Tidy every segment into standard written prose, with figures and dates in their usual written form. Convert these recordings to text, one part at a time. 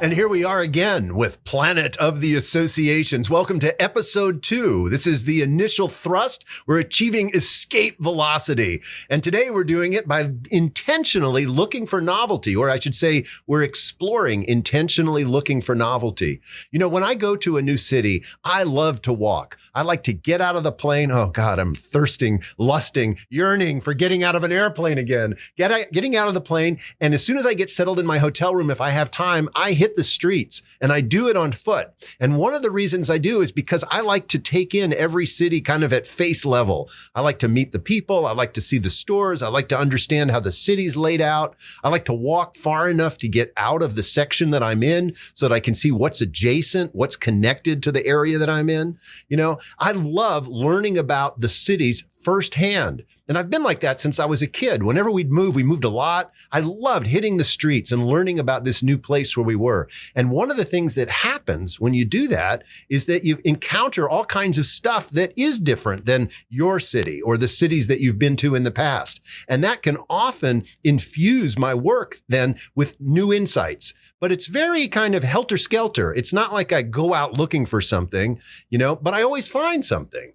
And here we are again with Planet of the Associations. Welcome to episode 2. This is the initial thrust. We're achieving escape velocity. And today we're doing it by intentionally looking for novelty, or I should say we're exploring intentionally looking for novelty. You know, when I go to a new city, I love to walk. I like to get out of the plane. Oh God, I'm thirsting, lusting, yearning for getting out of an airplane again. Getting out of the plane. And as soon as I get settled in my hotel room, if I have time, I hit the streets, and I do it on foot. And one of the reasons I do is because I like to take in every city kind of at face level. I like to meet the people. I like to see the stores. I like to understand how the city's laid out. I like to walk far enough to get out of the section that I'm in so that I can see what's adjacent, what's connected to the area that I'm in. You know, I love learning about the cities firsthand. And I've been like that since I was a kid. Whenever we moved a lot. I loved hitting the streets and learning about this new place where we were. And one of the things that happens when you do that is that you encounter all kinds of stuff that is different than your city or the cities that you've been to in the past. And that can often infuse my work then with new insights. But it's very kind of helter-skelter. It's not like I go out looking for something, you know, but I always find something.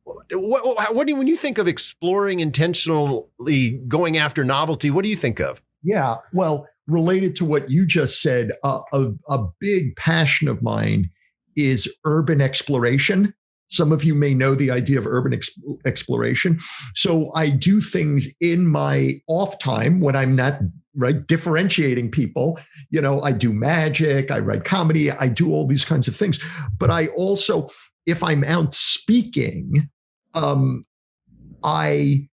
What do you, when you think of exploring intentionally going after novelty, what do you think of? Yeah, well, related to what you just said, a big passion of mine is urban exploration. Some of you may know the idea of urban exploration. So I do things in my off time when I'm not differentiating people. You know, I do magic, I write comedy, I do all these kinds of things. But I also, if I'm out speaking, I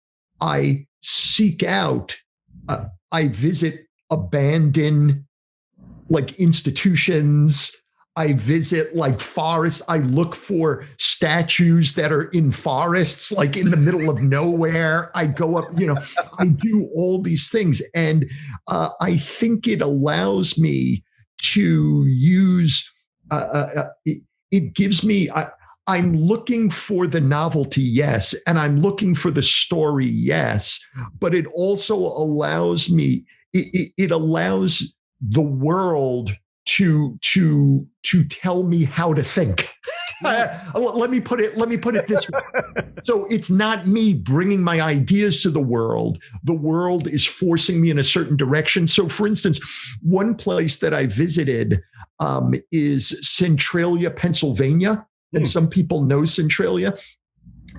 seek out, I visit abandoned institutions. I visit forests. I look for statues that are in forests, like in the middle of nowhere. I go up, I do all these things. And I think it allows me to use, it gives me, I'm looking for the novelty, yes, and I'm looking for the story, yes, but it also allows me, it allows the world to tell me how to think. Let me put it this way. So it's not me bringing my ideas to the world. The world is forcing me in a certain direction. So for instance, one place that I visited is Centralia, Pennsylvania. And some people know Centralia.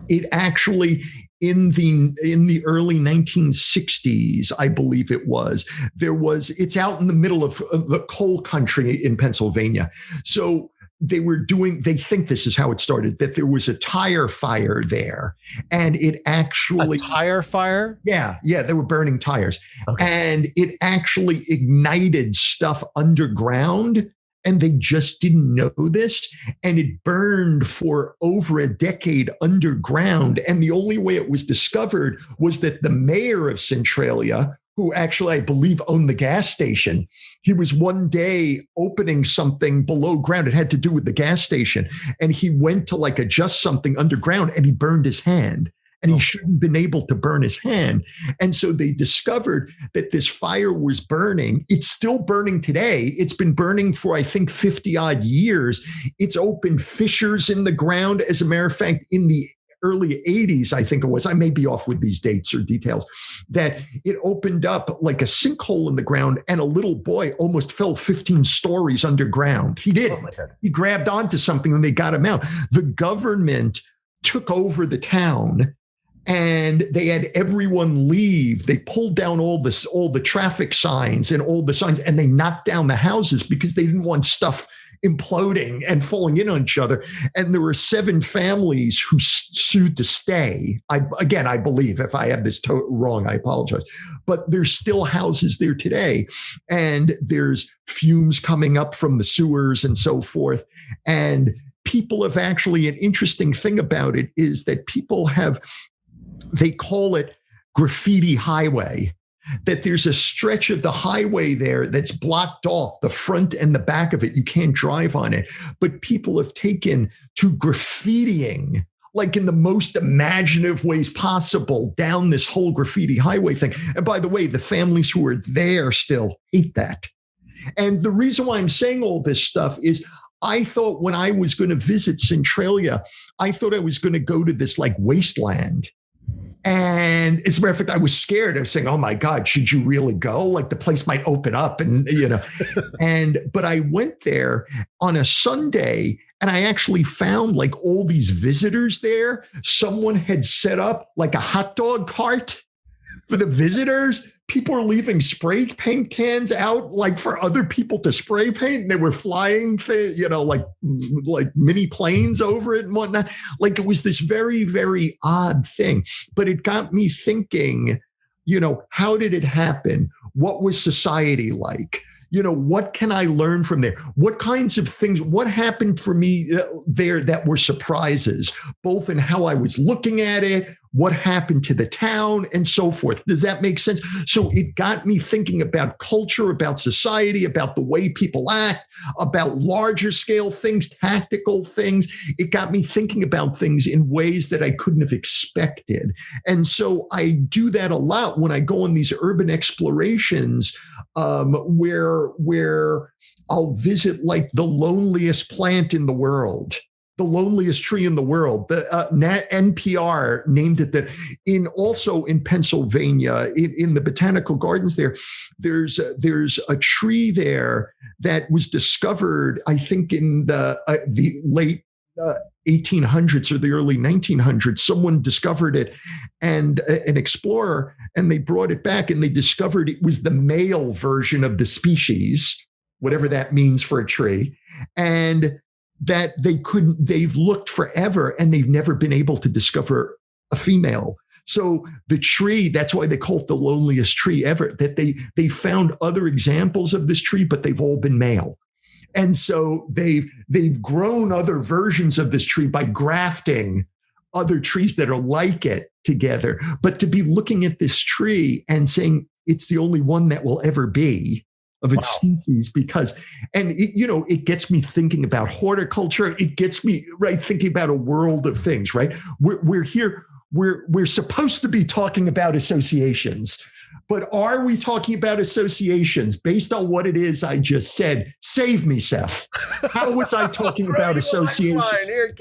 It actually, in the early 1960s, I believe it was, it's out in the middle of the coal country in Pennsylvania. So they think this is how it started, that there was a tire fire there. And it actually— A tire fire? Yeah, they were burning tires. Okay. And it actually ignited stuff underground. And they just didn't know this. And it burned for over a decade underground. And the only way it was discovered was that the mayor of Centralia, who actually, I believe, owned the gas station, he was one day opening something below ground. It had to do with the gas station. And he went to adjust something underground and he burned his hand. And he shouldn't have been able to burn his hand. And so they discovered that this fire was burning. It's still burning today. It's been burning for, I think, 50 odd years. It's opened fissures in the ground. As a matter of fact, in the early 80s, I think it was, I may be off with these dates or details, that it opened up like a sinkhole in the ground and a little boy almost fell 15 stories underground. He did. He grabbed onto something and they got him out. The government took over the town. And they had everyone leave. They pulled down all the traffic signs and all the signs, and they knocked down the houses because they didn't want stuff imploding and falling in on each other. And there were 7 families who sued to stay. I believe, if I have this wrong, I apologize. But there's still houses there today. And there's fumes coming up from the sewers and so forth. And people have actually, an interesting thing about it is that people have, they call it graffiti highway, that there's a stretch of the highway there that's blocked off, the front and the back of it. You can't drive on it. But people have taken to graffitiing like in the most imaginative ways possible down this whole graffiti highway thing. And by the way, the families who are there still hate that. And the reason why I'm saying all this stuff is I thought when I was going to visit Centralia, I thought I was going to go to this like wasteland. And as a matter of fact, I was scared. I was saying, oh my God, should you really go? Like the place might open up and, but I went there on a Sunday and I actually found like all these visitors there. Someone had set up like a hot dog cart for the visitors. People are leaving spray paint cans out like for other people to spray paint. And they were flying, like mini planes over it and whatnot. Like it was this very, very odd thing. But it got me thinking, how did it happen? What was society like? What can I learn from there? What kinds of things, what happened for me there that were surprises, both in how I was looking at it, what happened to the town, and so forth. Does that make sense? So it got me thinking about culture, about society, about the way people act, about larger scale things, tactical things. It got me thinking about things in ways that I couldn't have expected. And so I do that a lot when I go on these urban explorations, where I'll visit like the loneliest plant in the world, the loneliest tree in the world. The NPR named it also in Pennsylvania, in the botanical gardens there. There's a tree there that was discovered, I think, in the late 1800s or the early 1900s. Someone discovered it, and an explorer, and they brought it back, and they discovered it was the male version of the species, whatever that means for a tree, and that they've looked forever and they've never been able to discover a female. So the tree, that's why they call it the loneliest tree ever, that they found other examples of this tree, but they've all been male. And so they've grown other versions of this tree by grafting other trees that are like it together. But to be looking at this tree and saying it's the only one that will ever be of its species, it gets me thinking about horticulture. It gets me thinking about a world of things, right? We're here. We're supposed to be talking about associations, but are we talking about associations based on what it is I just said? Save me, Seth. How was I talking about associations?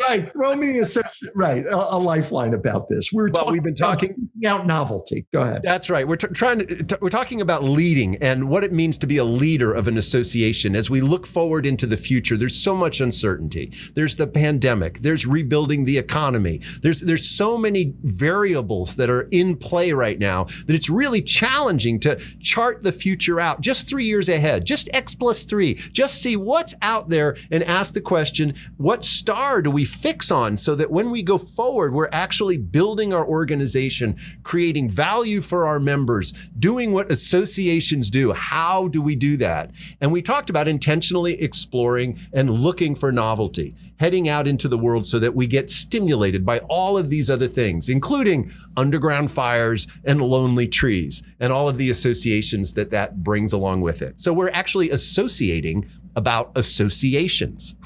Right, throw me a lifeline about this. We've been talking about novelty. Go ahead. That's right. We're talking about leading and what it means to be a leader of an association. As we look forward into the future, there's so much uncertainty. There's the pandemic. There's rebuilding the economy. There's so many variables that are in play right now that it's really challenging to chart the future out just 3 years ahead, just X+3, just see what's out there and ask the question, what star do we fix on so that when we go forward, we're actually building our organization, creating value for our members, doing what associations do. How do we do that? And we talked about intentionally exploring and looking for novelty, heading out into the world so that we get stimulated by all of these other things, including underground fires and lonely trees and all of the associations that brings along with it. So we're actually associating about associations.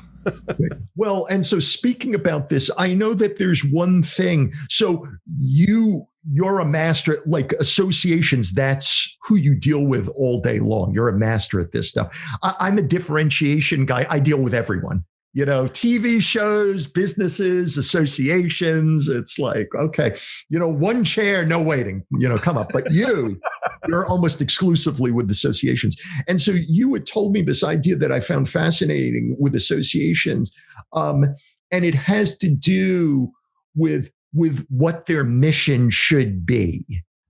Well, and so speaking about this, I know that there's one thing. So you're a master, like associations, that's who you deal with all day long. You're a master at this stuff. I'm a differentiation guy. I deal with everyone. TV shows, businesses, associations. It's like, okay, one chair, no waiting, come up. But you're almost exclusively with associations. And so you had told me this idea that I found fascinating with associations. And it has to do with what their mission should be.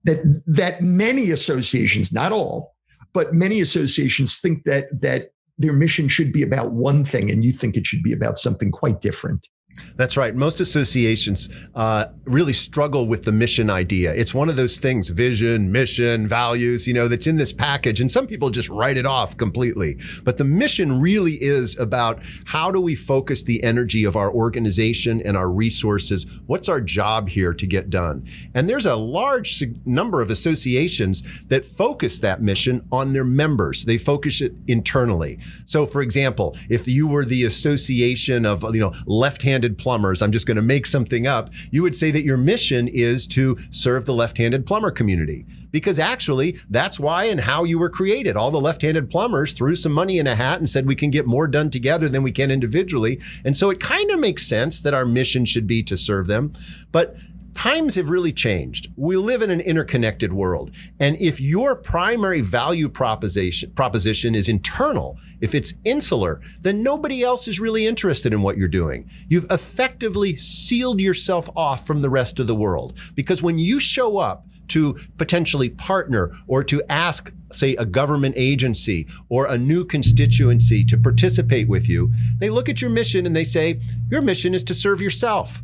That many associations, not all, but many associations think that their mission should be about one thing, and you think it should be about something quite different. That's right. Most associations really struggle with the mission idea. It's one of those things, vision, mission, values, that's in this package. And some people just write it off completely. But the mission really is about how do we focus the energy of our organization and our resources? What's our job here to get done? And there's a large number of associations that focus that mission on their members. They focus it internally. So for example, if you were the association of, left-handed left-handed plumbers, I'm just going to make something up, you would say that your mission is to serve the left-handed plumber community. Because actually, that's why and how you were created. All the left-handed plumbers threw some money in a hat and said we can get more done together than we can individually. And so it kind of makes sense that our mission should be to serve them. But times have really changed. We live in an interconnected world. And if your primary value proposition is internal, if it's insular, then nobody else is really interested in what you're doing. You've effectively sealed yourself off from the rest of the world. Because when you show up to potentially partner or to ask, say, a government agency or a new constituency to participate with you, they look at your mission and they say, your mission is to serve yourself.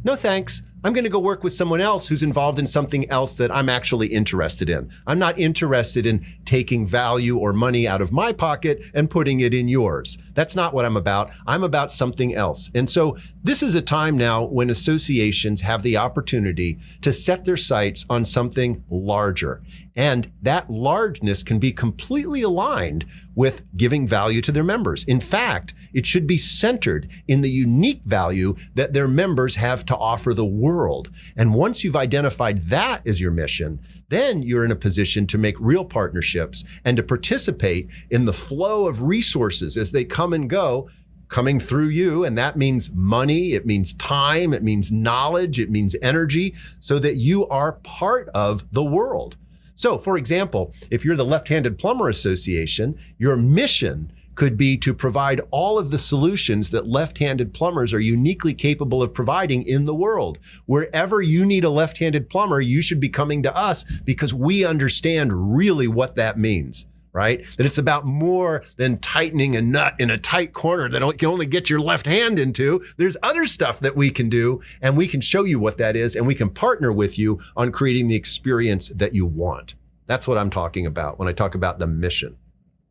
No thanks. I'm going to go work with someone else who's involved in something else that I'm actually interested in. I'm not interested in taking value or money out of my pocket and putting it in yours. That's not what I'm about. I'm about something else. And so this is a time now when associations have the opportunity to set their sights on something larger. And that largeness can be completely aligned with giving value to their members. In fact, it should be centered in the unique value that their members have to offer the world. And once you've identified that as your mission, then you're in a position to make real partnerships and to participate in the flow of resources as they come and go, coming through you. And that means money, it means time, it means knowledge, it means energy, so that you are part of the world. So, for example, if you're the Left-Handed Plumber Association, your mission could be to provide all of the solutions that left-handed plumbers are uniquely capable of providing in the world. Wherever you need a left-handed plumber, you should be coming to us because we understand really what that means, right? That it's about more than tightening a nut in a tight corner that you can only get your left hand into. There's other stuff that we can do, and we can show you what that is, and we can partner with you on creating the experience that you want. That's what I'm talking about when I talk about the mission.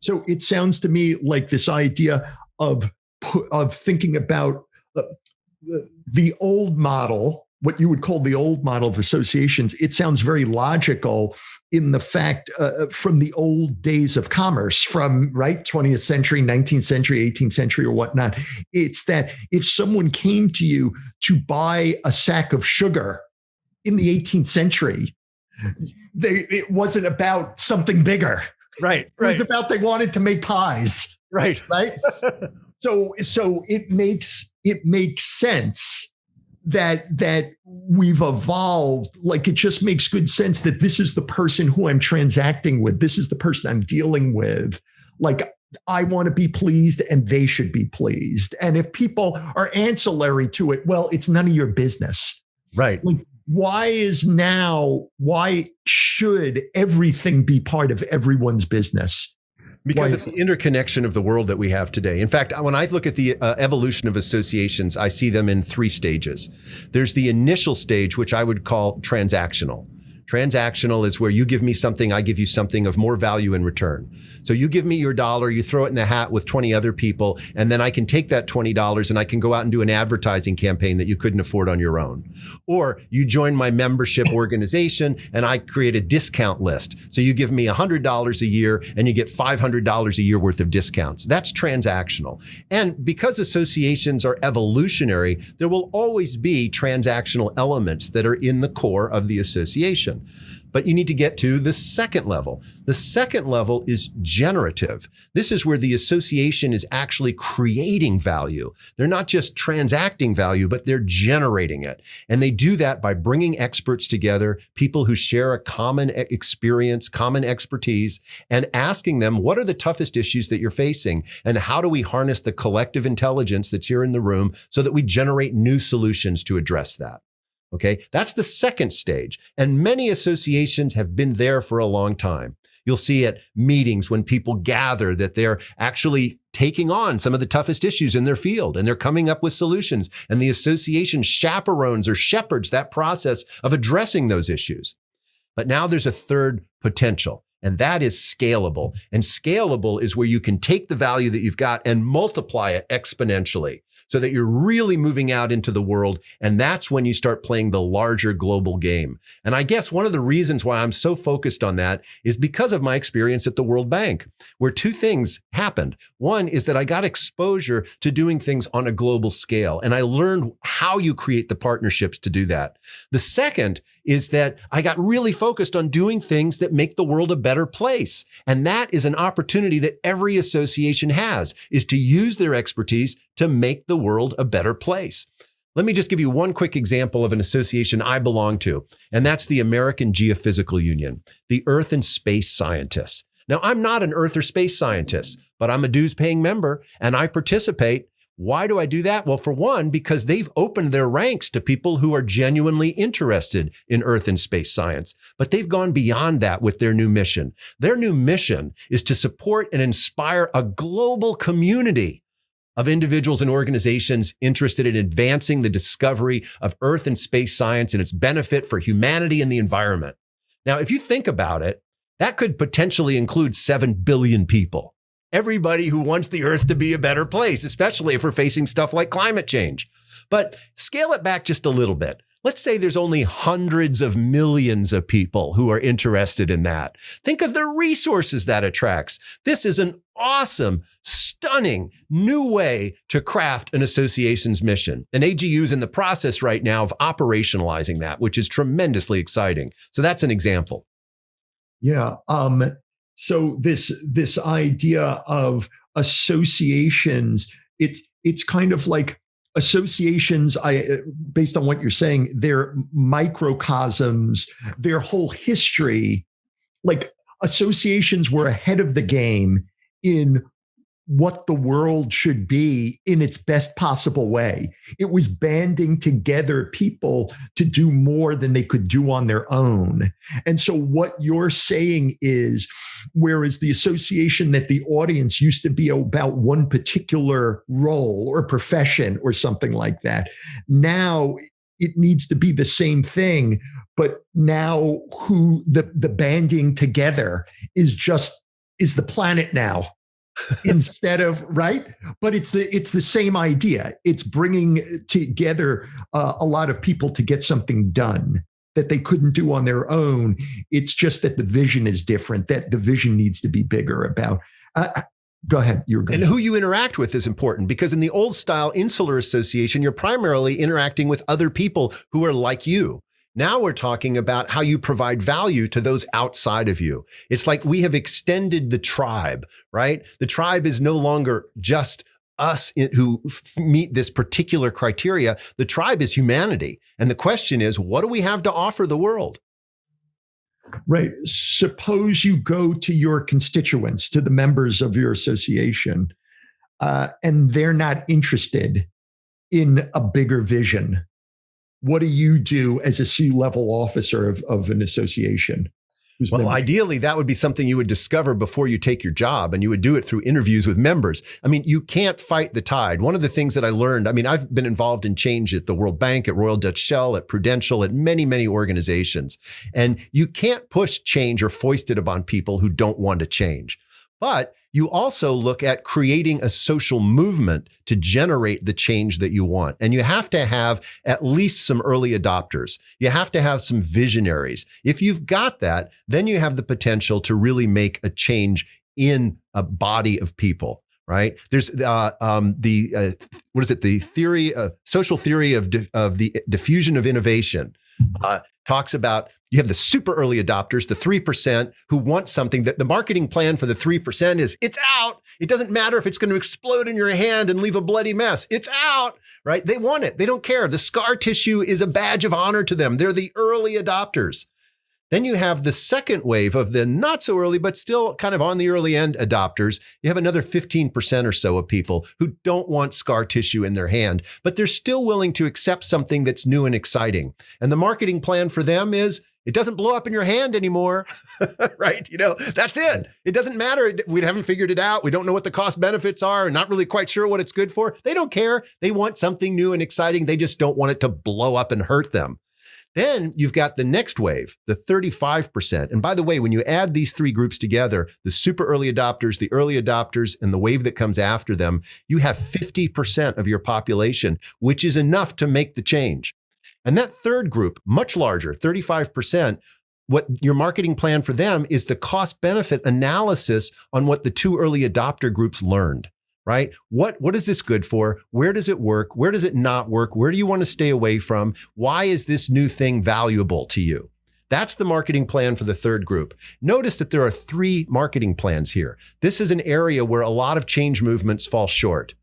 So it sounds to me like this idea of thinking about the old model, what you would call the old model of associations. It sounds very logical in the fact from the old days of commerce, from 20th century, 19th century, 18th century, or whatnot. It's that if someone came to you to buy a sack of sugar in the 18th century, it wasn't about something bigger. Right. It was about they wanted to make pies. Right. So it makes sense that we've evolved. Like, it just makes good sense that this is the person who I'm transacting with. This is the person I'm dealing with. Like, I want to be pleased and they should be pleased. And if people are ancillary to it, well, it's none of your business. Right. Like, why should everything be part of everyone's business? Because it's the interconnection of the world that we have today. In fact, when I look at the evolution of associations, I see them in three stages. There's the initial stage, which I would call transactional. Transactional is where you give me something, I give you something of more value in return. So you give me your dollar, you throw it in the hat with 20 other people, and then I can take that $20 and I can go out and do an advertising campaign that you couldn't afford on your own. Or you join my membership organization and I create a discount list. So you give me $100 a year and you get $500 a year worth of discounts. That's transactional. And because associations are evolutionary, there will always be transactional elements that are in the core of the association. But you need to get to the second level. The second level is generative. This is where the association is actually creating value. They're not just transacting value, but they're generating it. And they do that by bringing experts together, people who share a common experience, common expertise, and asking them, what are the toughest issues that you're facing? And how do we harness the collective intelligence that's here in the room so that we generate new solutions to address that? Okay, that's the second stage. And many associations have been there for a long time. You'll see at meetings when people gather that they're actually taking on some of the toughest issues in their field and they're coming up with solutions. And the association chaperones or shepherds that process of addressing those issues. But now there's a third potential, and that is scalable. And scalable is where you can take the value that you've got and multiply it exponentially. so that you're really moving out into the world. And that's when you start playing the larger global game. And I guess one of the reasons why I'm so focused on that is because of my experience at the World Bank, where two things happened. One is that I got exposure to doing things on a global scale, and I learned how you create the partnerships to do that. The second is that I got really focused on doing things that make the world a better place. And that is an opportunity that every association has, is to use their expertise to make the world a better place. Let me just give you one quick example of an association I belong to, and that's the American Geophysical Union, the Earth and Space Scientists. Now, I'm not an Earth or space scientist, but I'm a dues-paying member, and I participate. Why do I do that? Well, for one, because they've opened their ranks to people who are genuinely interested in Earth and space science. But they've gone beyond that with their new mission. Their new mission is to support and inspire a global community of individuals and organizations interested in advancing the discovery of Earth and space science and its benefit for humanity and the environment. Now, if you think about it, that could potentially include 7 billion people. Everybody who wants the Earth to be a better place, especially if we're facing stuff like climate change. But scale it back just a little bit. Let's say there's only hundreds of millions of people who are interested in that. Think of the resources that attracts. This is an awesome, stunning new way to craft an association's mission. And AGU is in the process right now of operationalizing that, which is tremendously exciting. So that's an example. Yeah. So this idea of associations, it's kind of like associations, based on what you're saying, they're microcosms, their whole history, like associations were ahead of the game in what the world should be in its best possible way. It was banding together people to do more than they could do on their own. And so what you're saying is, whereas the association that the audience used to be about one particular role or profession or something like that, now it needs to be the same thing, but now who the banding together is the planet now. Instead of, right? But it's the same idea. It's bringing together a lot of people to get something done that they couldn't do on their own. It's just that the vision is different, that the vision needs to be bigger about. Go ahead. And who you interact with is important, because in the old style insular association, you're primarily interacting with other people who are like you. Now we're talking about how you provide value to those outside of you. It's like we have extended the tribe, right? The tribe is no longer just us who meet this particular criteria. The tribe is humanity. And the question is, what do we have to offer the world? Right. Suppose you go to your constituents, to the members of your association, and they're not interested in a bigger vision. What do you do as a C-level officer of an association? Well, ideally, that would be something you would discover before you take your job, and you would do it through interviews with members. I mean, you can't fight the tide. One of the things that I learned, I mean, I've been involved in change at the World Bank, at Royal Dutch Shell, at Prudential, at many, many organizations. And you can't push change or foist it upon people who don't want to change. But you also look at creating a social movement to generate the change that you want. And you have to have at least some early adopters. You have to have some visionaries. If you've got that, then you have the potential to really make a change in a body of people, right? There's the theory, social theory of the diffusion of innovation. Talks about you have the super early adopters, the 3% who want something that the marketing plan for the 3% is it's out. It doesn't matter if it's going to explode in your hand and leave a bloody mess. It's out, right? They want it. They don't care. The scar tissue is a badge of honor to them. They're the early adopters. Then you have the second wave of the not so early, but still kind of on the early end adopters. You have another 15% or so of people who don't want scar tissue in their hand, but they're still willing to accept something that's new and exciting. And the marketing plan for them is it doesn't blow up in your hand anymore, right? You know, that's it. It doesn't matter. We haven't figured it out. We don't know what the cost benefits are. Not really quite sure what it's good for. They don't care. They want something new and exciting. They just don't want it to blow up and hurt them. Then you've got the next wave, the 35%. And by the way, when you add these three groups together, the super early adopters, the early adopters, and the wave that comes after them, you have 50% of your population, which is enough to make the change. And that third group, much larger, 35%, what your marketing plan for them is the cost benefit analysis on what the two early adopter groups learned. Right? What is this good for? Where does it work? Where does it not work? Where do you want to stay away from? Why is this new thing valuable to you? That's the marketing plan for the third group. Notice that there are three marketing plans here. This is an area where a lot of change movements fall short.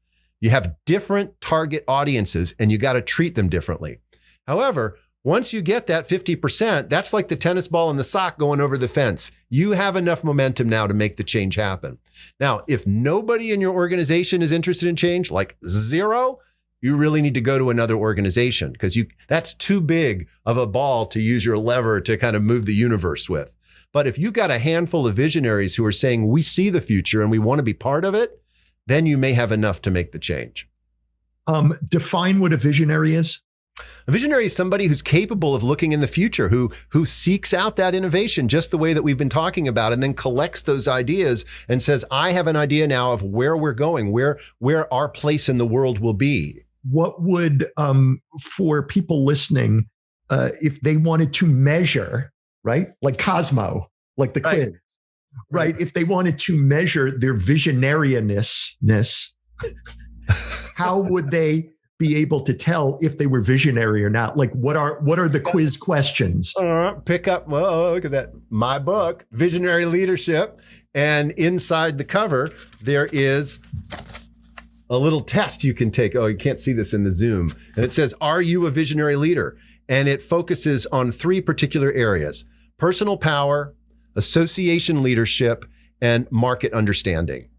You have different target audiences and you got to treat them differently. However, once you get that 50%, that's like the tennis ball and the sock going over the fence. You have enough momentum now to make the change happen. Now, if nobody in your organization is interested in change, like zero, you really need to go to another organization because that's too big of a ball to use your lever to kind of move the universe with. But if you've got a handful of visionaries who are saying, we see the future and we want to be part of it, then you may have enough to make the change. Define what a visionary is. A visionary is somebody who's capable of looking in the future, who seeks out that innovation just the way that we've been talking about, and then collects those ideas and says, I have an idea now of where we're going, where our place in the world will be. What would, for people listening, if they wanted to measure, right? Like Cosmo, like the quiz, right? If they wanted to measure their visionarianess, how would they be able to tell if they were visionary or not? Like, what are the quiz questions? Pick up, look at that, my book, Visionary Leadership. And inside the cover, there is a little test you can take. Oh, you can't see this in the Zoom. And it says, are you a visionary leader? And it focuses on three particular areas: personal power, association leadership, and market understanding.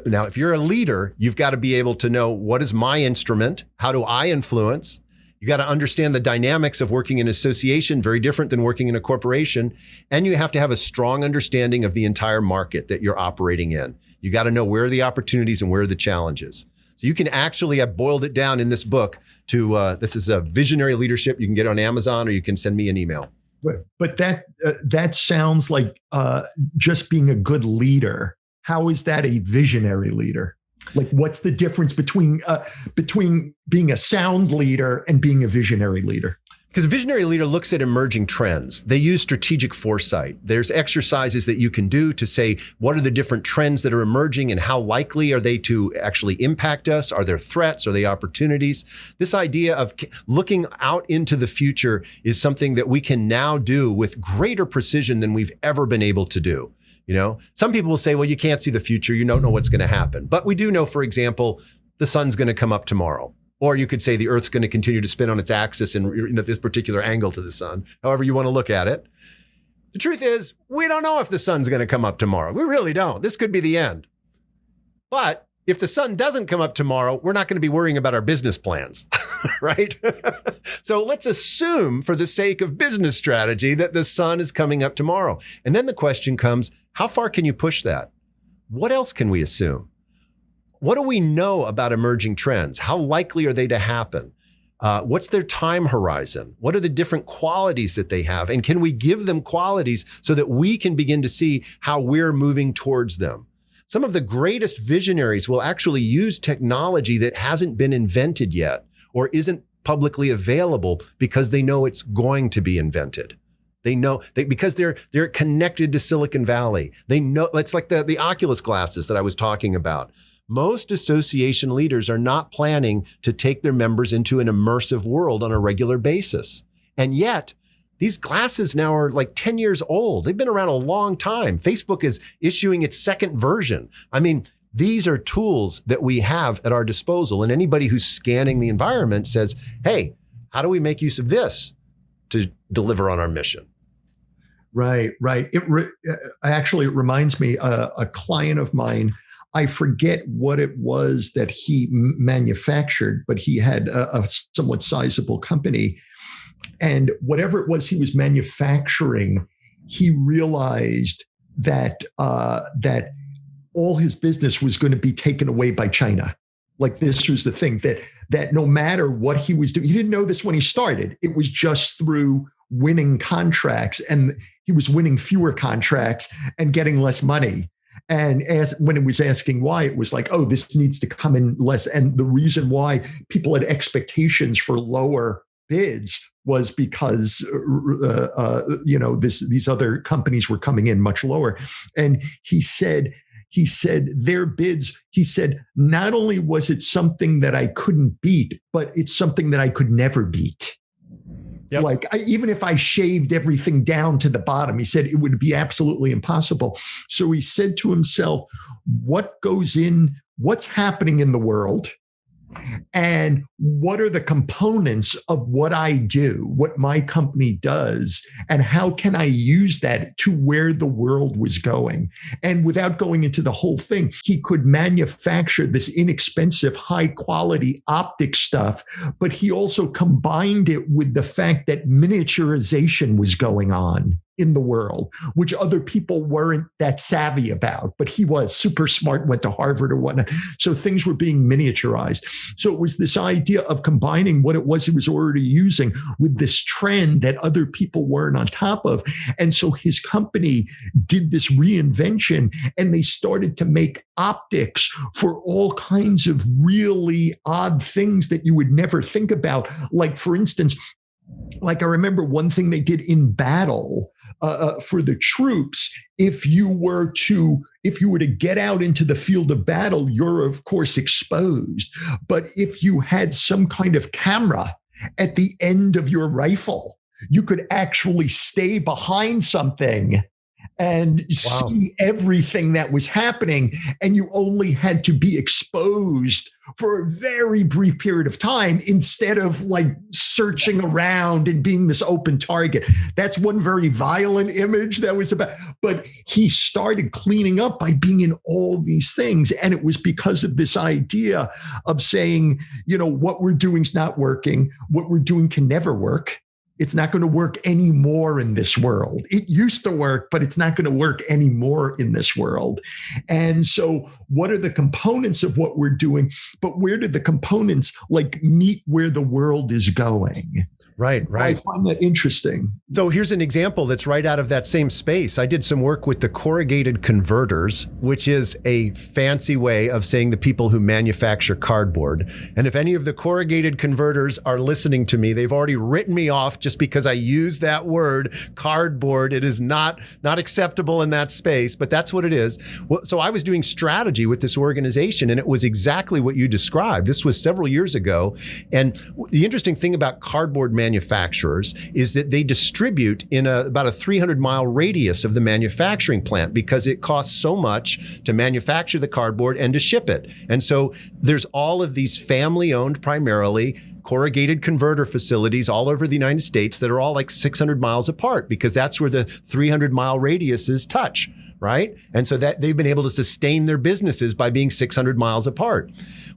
Now, if you're a leader, you've got to be able to know, what is my instrument? How do I influence? You got to understand the dynamics of working in association, very different than working in a corporation. And you have to have a strong understanding of the entire market that you're operating in. You got to know where are the opportunities and where are the challenges. So you can actually, I've boiled it down in this book to, this is a visionary leadership. You can get it on Amazon or you can send me an email. But that sounds like just being a good leader. How is that a visionary leader? Like, what's the difference between being a sound leader and being a visionary leader? Because a visionary leader looks at emerging trends. They use strategic foresight. There's exercises that you can do to say, what are the different trends that are emerging and how likely are they to actually impact us? Are there threats? Are they opportunities? This idea of looking out into the future is something that we can now do with greater precision than we've ever been able to do. You know, some people will say, well, you can't see the future. You don't know what's going to happen. But we do know, for example, the sun's going to come up tomorrow. Or you could say the Earth's going to continue to spin on its axis in this particular angle to the sun, however you want to look at it. The truth is, we don't know if the sun's going to come up tomorrow. We really don't. This could be the end. But if the sun doesn't come up tomorrow, we're not going to be worrying about our business plans, right? So let's assume, for the sake of business strategy, that the sun is coming up tomorrow. And then the question comes, how far can you push that? What else can we assume? What do we know about emerging trends? How likely are they to happen? What's their time horizon? What are the different qualities that they have? And can we give them qualities so that we can begin to see how we're moving towards them? Some of the greatest visionaries will actually use technology that hasn't been invented yet or isn't publicly available because they know it's going to be invented. They know because they're connected to Silicon Valley. They know, it's like the Oculus glasses that I was talking about. Most association leaders are not planning to take their members into an immersive world on a regular basis. And yet, these glasses now are like 10 years old. They've been around a long time. Facebook is issuing its second version. I mean, these are tools that we have at our disposal. And anybody who's scanning the environment says, hey, how do we make use of this to deliver on our mission? Right. It reminds me, a client of mine, I forget what it was that he manufactured, but he had a somewhat sizable company. And whatever it was he was manufacturing, he realized that all his business was going to be taken away by China. Like, this was the thing, that that no matter what he was doing, he didn't know this when he started. It was just through winning contracts, and he was winning fewer contracts and getting less money. And when it was asking why, it was like, oh, this needs to come in less. And the reason why people had expectations for lower bids was because these other companies were coming in much lower. And he said their bids, he said, not only was it something that I couldn't beat, but it's something that I could never beat. Yep. Like even if I shaved everything down to the bottom, he said it would be absolutely impossible. So he said to himself, what's happening in the world? And what are the components of what I do, what my company does, and how can I use that to where the world was going? And without going into the whole thing, he could manufacture this inexpensive, high quality optic stuff, but he also combined it with the fact that miniaturization was going on in the world, which other people weren't that savvy about, but he was super smart, went to Harvard or whatnot. So things were being miniaturized. So it was this idea of combining what it was he was already using with this trend that other people weren't on top of. And so his company did this reinvention, and they started to make optics for all kinds of really odd things that you would never think about. Like, for instance, like I remember one thing they did in battle for the troops. If you were to get out into the field of battle, you're of course exposed. But if you had some kind of camera at the end of your rifle, you could actually stay behind something and see everything that was happening. And you only had to be exposed for a very brief period of time instead of like searching around and being this open target. That's one very violent image that was about, but he started cleaning up by being in all these things. And it was because of this idea of saying, what we're doing is not working. What we're doing can never work. It's not going to work anymore in this world. It used to work, but it's not going to work anymore in this world. And so what are the components of what we're doing? But where do the components meet where the world is going? Right. I find that interesting. So here's an example that's right out of that same space. I did some work with the corrugated converters, which is a fancy way of saying the people who manufacture cardboard. And if any of the corrugated converters are listening to me, they've already written me off just because I use that word, cardboard. It is not acceptable in that space, but that's what it is. So I was doing strategy with this organization, and it was exactly what you described. This was several years ago. And the interesting thing about cardboard manufacturers is that they distribute in about a 300-mile radius of the manufacturing plant because it costs so much to manufacture the cardboard and to ship it. And so there's all of these family-owned, primarily, corrugated converter facilities all over the United States that are all like 600 miles apart because that's where the 300-mile radiuses touch, right? And so that they've been able to sustain their businesses by being 600 miles apart.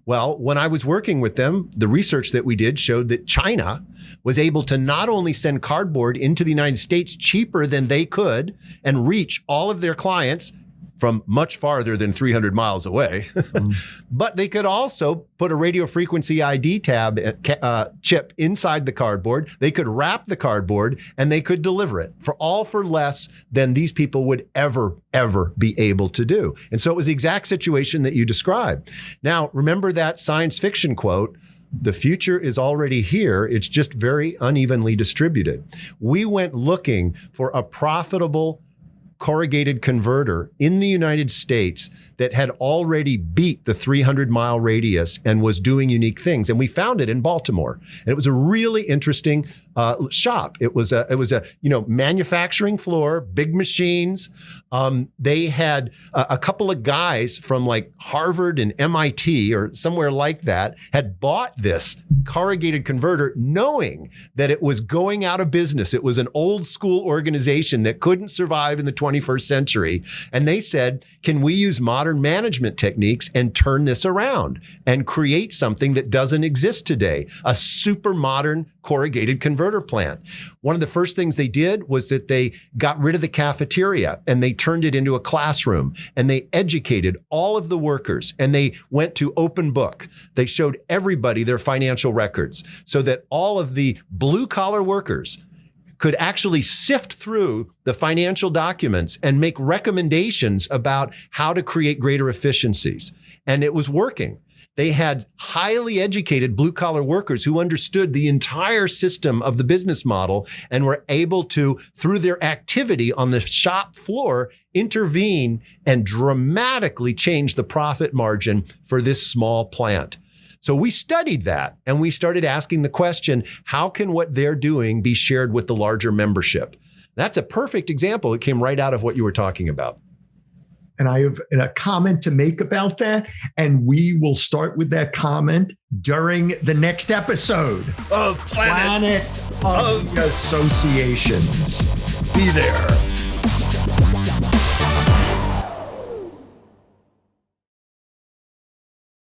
Well, when I was working with them, the research that we did showed that China was able to not only send cardboard into the United States cheaper than they could and reach all of their clients from much farther than 300 miles away, but they could also put a radio frequency ID tab chip inside the cardboard. They could wrap the cardboard and they could deliver it for less than these people would ever be able to do. And so it was the exact situation that you described. Now, remember that science fiction quote, "The future is already here. It's just very unevenly distributed." We went looking for a profitable corrugated converter in the United States that had already beat the 300-mile radius and was doing unique things. And we found it in Baltimore. And it was a really interesting shop. It was a manufacturing floor, big machines. They had a couple of guys from like Harvard and MIT or somewhere like that had bought this corrugated converter knowing that it was going out of business. It was an old school organization that couldn't survive in the 21st century. And they said, can we use modern management techniques and turn this around and create something that doesn't exist today? A super modern corrugated converter plant. One of the first things they did was that they got rid of the cafeteria and they turned it into a classroom, and they educated all of the workers, and they went to open book. They showed everybody their financial records so that all of the blue collar workers could actually sift through the financial documents and make recommendations about how to create greater efficiencies. And it was working. They had highly educated blue collar workers who understood the entire system of the business model and were able to, through their activity on the shop floor, intervene and dramatically change the profit margin for this small plant. So we studied that and we started asking the question, how can what they're doing be shared with the larger membership? That's a perfect example. It came right out of what you were talking about. And I have a comment to make about that. And we will start with that comment during the next episode of Planet of the Associations. Be there.